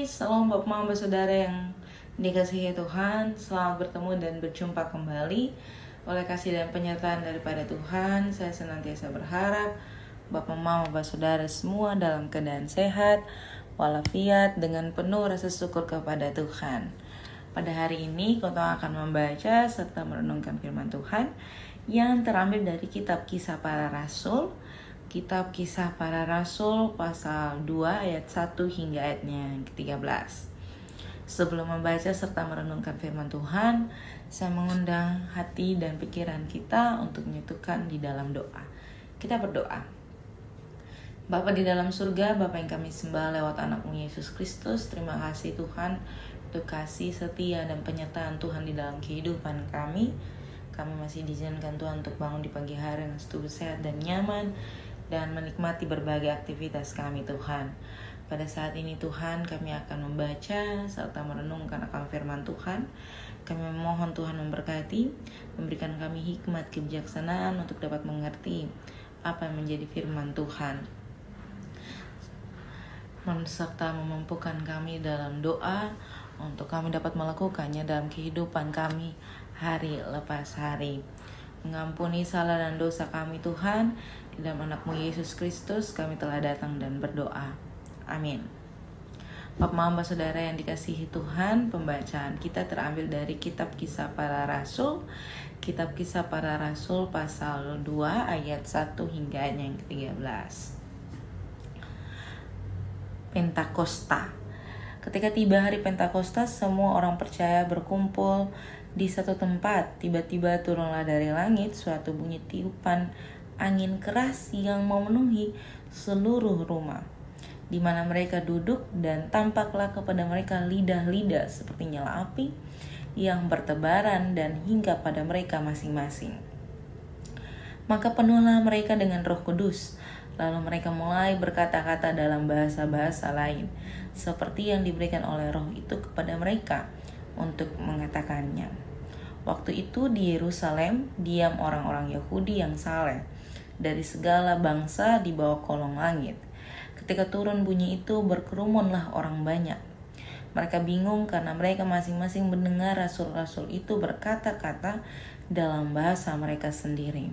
Salam Bapak Mama Saudara yang dikasihi Tuhan. Selamat bertemu dan berjumpa kembali. Oleh kasih dan penyertaan daripada Tuhan, saya senantiasa berharap Bapak Mama Bapak Saudara semua dalam keadaan sehat, walafiat, dengan penuh rasa syukur kepada Tuhan. Pada hari ini kita akan membaca serta merenungkan firman Tuhan yang terambil dari kitab Kisah Para Rasul. Kitab Kisah Para Rasul pasal 2 ayat 1 hingga ayatnya yang ke-13. Sebelum membaca serta merenungkan firman Tuhan, saya mengundang hati dan pikiran kita untuk menyatukan di dalam doa. Kita berdoa. Bapa di dalam surga, Bapa yang kami sembah lewat anak-Mu Yesus Kristus, terima kasih Tuhan untuk kasih setia dan penyertaan Tuhan di dalam kehidupan kami. Kami masih diizinkan Tuhan untuk bangun di pagi hari dengan tubuh sehat dan nyaman, dan menikmati berbagai aktivitas kami Tuhan. Pada saat ini Tuhan, kami akan membaca serta merenungkan akan firman Tuhan. Kami memohon Tuhan memberkati, memberikan kami hikmat kebijaksanaan untuk dapat mengerti apa yang menjadi firman Tuhan, serta memampukan kami dalam doa untuk kami dapat melakukannya dalam kehidupan kami hari lepas hari. Mengampuni salah dan dosa kami Tuhan. Di dalam anak-Mu Yesus Kristus kami telah datang dan berdoa. Amin. Bapak Mama Saudara yang dikasihi Tuhan, pembacaan kita terambil dari kitab Kisah Para Rasul. Kitab Kisah Para Rasul pasal 2 ayat 1 hingga yang ke-13. Pentakosta. Ketika tiba hari Pentakosta, semua orang percaya berkumpul di satu tempat. Tiba-tiba turunlah dari langit suatu bunyi tiupan angin keras yang memenuhi seluruh rumah di mana mereka duduk, dan tampaklah kepada mereka lidah-lidah seperti nyala api yang bertebaran dan hinggap pada mereka masing-masing. Maka penuhlah mereka dengan Roh Kudus, lalu mereka mulai berkata-kata dalam bahasa-bahasa lain seperti yang diberikan oleh Roh itu kepada mereka untuk mengatakannya. Waktu itu di Yerusalem diam orang-orang Yahudi yang saleh dari segala bangsa di bawah kolong langit. Ketika turun bunyi itu, berkerumunlah orang banyak. Mereka bingung karena mereka masing-masing mendengar rasul-rasul itu berkata-kata dalam bahasa mereka sendiri.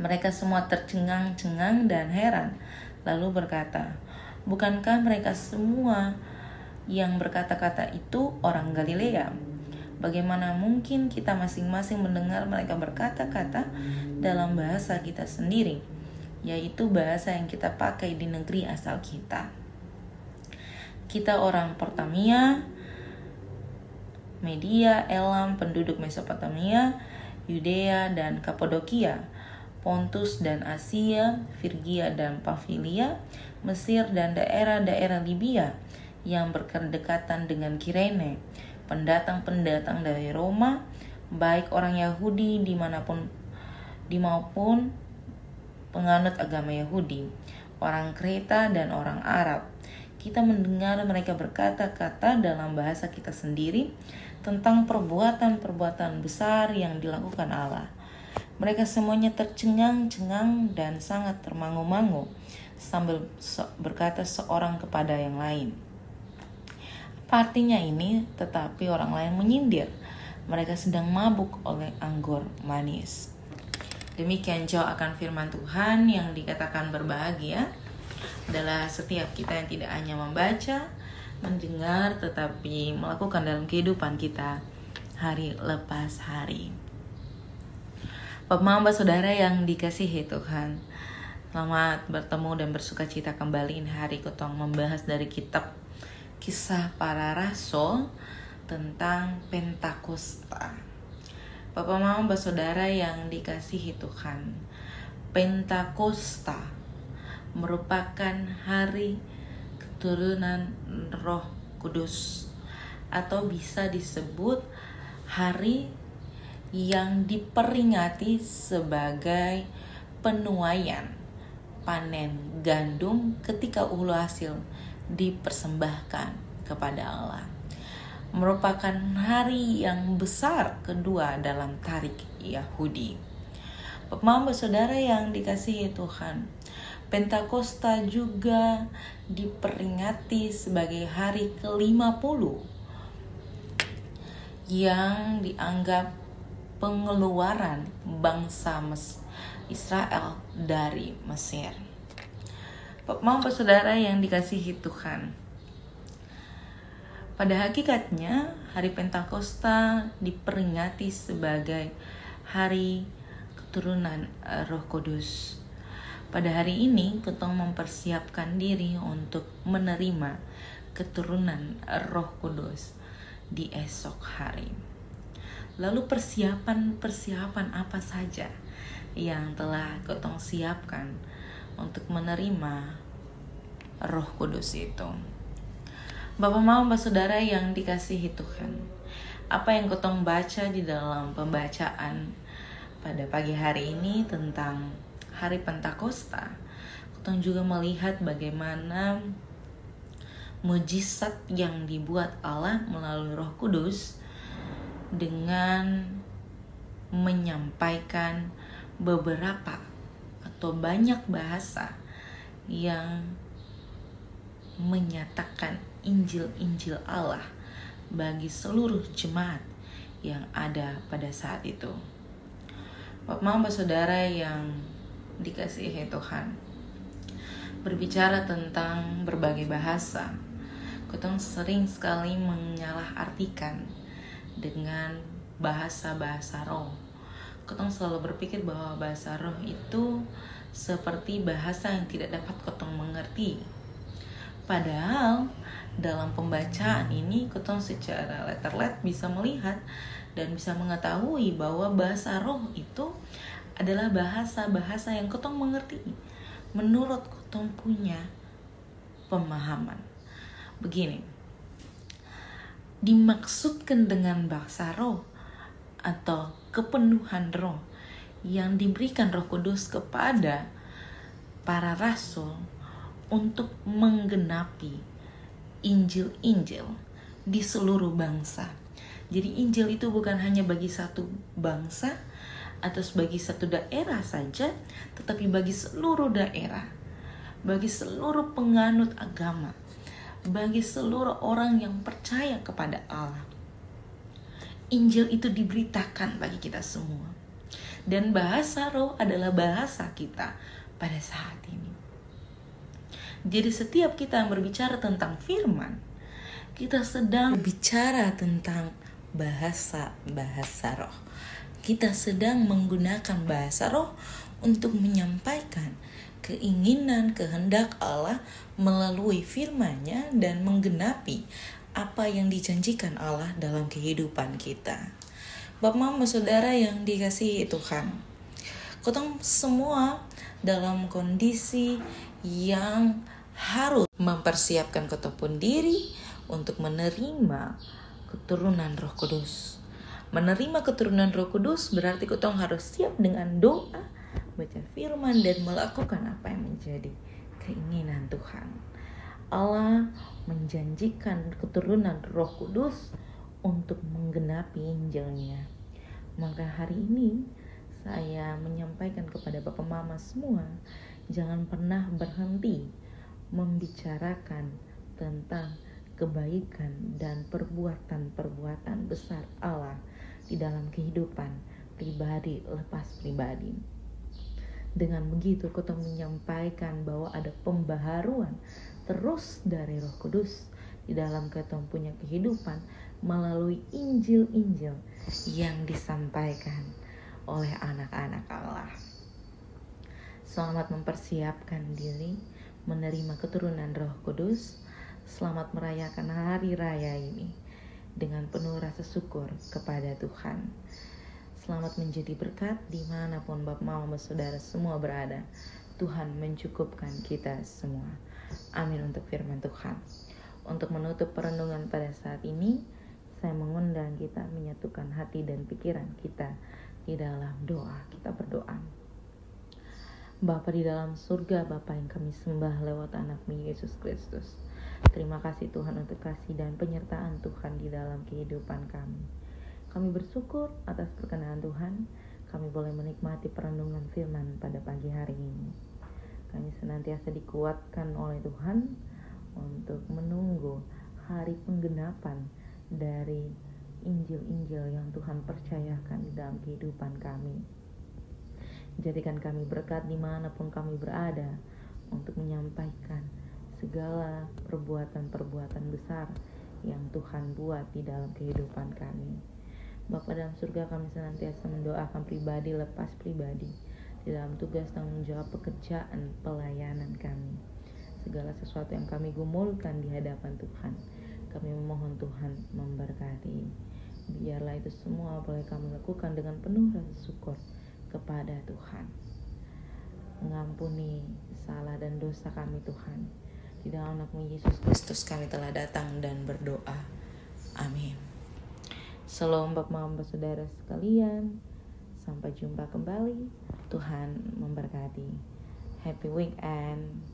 Mereka semua tercengang-cengang dan heran, lalu berkata, "Bukankah mereka semua yang berkata-kata itu orang Galilea? Bagaimana mungkin kita masing-masing mendengar mereka berkata-kata dalam bahasa kita sendiri, yaitu bahasa yang kita pakai di negeri asal kita? Kita orang Pertamia, Media, Elam, penduduk Mesopotamia, Yudea dan Kapadokia, Pontus dan Asia, Frigia dan Pamfilia, Mesir dan daerah-daerah Libya yang berdekatan dengan Kirene, pendatang-pendatang dari Roma, baik orang Yahudi maupun penganut agama Yahudi, orang Kreta dan orang Arab. Kita mendengar mereka berkata-kata dalam bahasa kita sendiri tentang perbuatan-perbuatan besar yang dilakukan Allah. Mereka semuanya tercengang-cengang dan sangat termangu-mangu sambil berkata seorang kepada yang lain, "Apa artinya ini?" Tetapi orang lain menyindir, "Mereka sedang mabuk oleh anggur manis." Demikian jauh akan firman Tuhan. Yang dikatakan berbahagia adalah setiap kita yang tidak hanya membaca, mendengar, tetapi melakukan dalam kehidupan kita hari lepas hari. Bapak Mama Saudara yang dikasihi Tuhan, selamat bertemu dan bersukacita kembali. Hari kita membahas dari kitab Kisah Para Rasul tentang Pentakosta. Bapak Mama Saudara yang dikasihi Tuhan, Pentakosta merupakan hari keturunan Roh Kudus, atau bisa disebut hari yang diperingati sebagai penuaian panen gandum ketika ulu hasil dipersembahkan kepada Allah. Merupakan hari yang besar kedua dalam tarik Yahudi. Bapak Saudara yang dikasihi Tuhan, Pentakosta juga diperingati sebagai hari ke-50 yang dianggap pengeluaran bangsa Israel dari Mesir. Bapak saudara yang dikasihi Tuhan, pada hakikatnya hari Pentakosta diperingati sebagai hari keturunan Roh Kudus. Pada hari ini kita mempersiapkan diri untuk menerima keturunan Roh Kudus di esok hari. Lalu persiapan apa saja yang telah kita siapkan untuk menerima Roh Kudus itu? Bapak saudara yang dikasihi Tuhan, apa yang kita baca di dalam pembacaan pada pagi hari ini tentang hari Pentakosta, kita juga melihat bagaimana mujizat yang dibuat Allah melalui Roh Kudus dengan menyampaikan beberapa atau banyak bahasa yang menyatakan Injil Allah bagi seluruh jemaat yang ada pada saat itu. Bapak saudara yang dikasihi Tuhan, berbicara tentang berbagai bahasa, kita sering sekali menyalahartikan dengan bahasa-bahasa roh. Kita selalu berpikir bahwa bahasa roh itu seperti bahasa yang tidak dapat kita mengerti. Padahal dalam pembacaan ini kita secara letterlet bisa melihat dan bisa mengetahui bahwa bahasa roh itu adalah bahasa-bahasa yang kita mengerti menurut kita punya pemahaman. Begini, dimaksudkan dengan bahasa roh atau kepenuhan roh yang diberikan Roh Kudus kepada para rasul untuk menggenapi Injil-Injil di seluruh bangsa. Jadi Injil itu bukan hanya bagi satu bangsa atau bagi satu daerah saja, tetapi bagi seluruh daerah, bagi seluruh penganut agama, bagi seluruh orang yang percaya kepada Allah. Injil itu diberitakan bagi kita semua. Dan bahasa roh adalah bahasa kita pada saat ini. Jadi setiap kita yang berbicara tentang firman, kita sedang berbicara tentang bahasa roh. Kita sedang menggunakan bahasa roh untuk menyampaikan keinginan, kehendak Allah melalui firman-Nya dan menggenapi apa yang dijanjikan Allah dalam kehidupan kita. Bapak saudara yang dikasihi Tuhan, kita semua dalam kondisi yang harus mempersiapkan kita pun diri untuk menerima keturunan Roh Kudus. Menerima keturunan Roh Kudus berarti kita harus siap dengan doa, baca firman, dan melakukan apa yang menjadi keinginan Tuhan. Allah menjanjikan keturunan Roh Kudus untuk menggenapi Injil-Nya. Maka hari ini saya menyampaikan kepada Bapak Mama semua, jangan pernah berhenti membicarakan tentang kebaikan dan perbuatan-perbuatan besar Allah di dalam kehidupan pribadi lepas pribadi. Dengan begitu kita menyampaikan bahwa ada pembaharuan terus dari Roh Kudus di dalam kita punya kehidupan melalui Injil-Injil yang disampaikan oleh anak-anak Allah. Selamat mempersiapkan diri menerima keturunan Roh Kudus. Selamat merayakan hari raya ini dengan penuh rasa syukur kepada Tuhan. Selamat menjadi berkat dimanapun Bapak Mama Saudara semua berada. Tuhan mencukupkan kita semua. Amin untuk firman Tuhan. Untuk menutup perenungan pada saat ini, saya mengundang kita menyatukan hati dan pikiran kita di dalam doa. Kita berdoa. Bapa di dalam surga, Bapa yang kami sembah lewat anak-Mu Yesus Kristus. Terima kasih Tuhan untuk kasih dan penyertaan Tuhan di dalam kehidupan kami. Kami bersyukur atas perkenan Tuhan, kami boleh menikmati perenungan firman pada pagi hari ini. Kami senantiasa dikuatkan oleh Tuhan untuk menunggu hari penggenapan dari Injil-Injil yang Tuhan percayakan di dalam kehidupan kami. Jadikan kami berkat dimanapun kami berada untuk menyampaikan segala perbuatan-perbuatan besar yang Tuhan buat di dalam kehidupan kami. Bapa dalam surga, kami senantiasa mendoakan pribadi lepas pribadi di dalam tugas tanggung jawab pekerjaan pelayanan kami. Segala sesuatu yang kami gumulkan di hadapan Tuhan, kami memohon Tuhan memberkati. Biarlah itu semua boleh kami lakukan dengan penuh rasa syukur kepada Tuhan. Mengampuni salah dan dosa kami Tuhan. Di dalam nama Yesus Kristus kami telah datang dan berdoa. Amin. Shalom Bapak Mama Saudara sekalian. Sampai jumpa kembali. Tuhan memberkati. Happy weekend.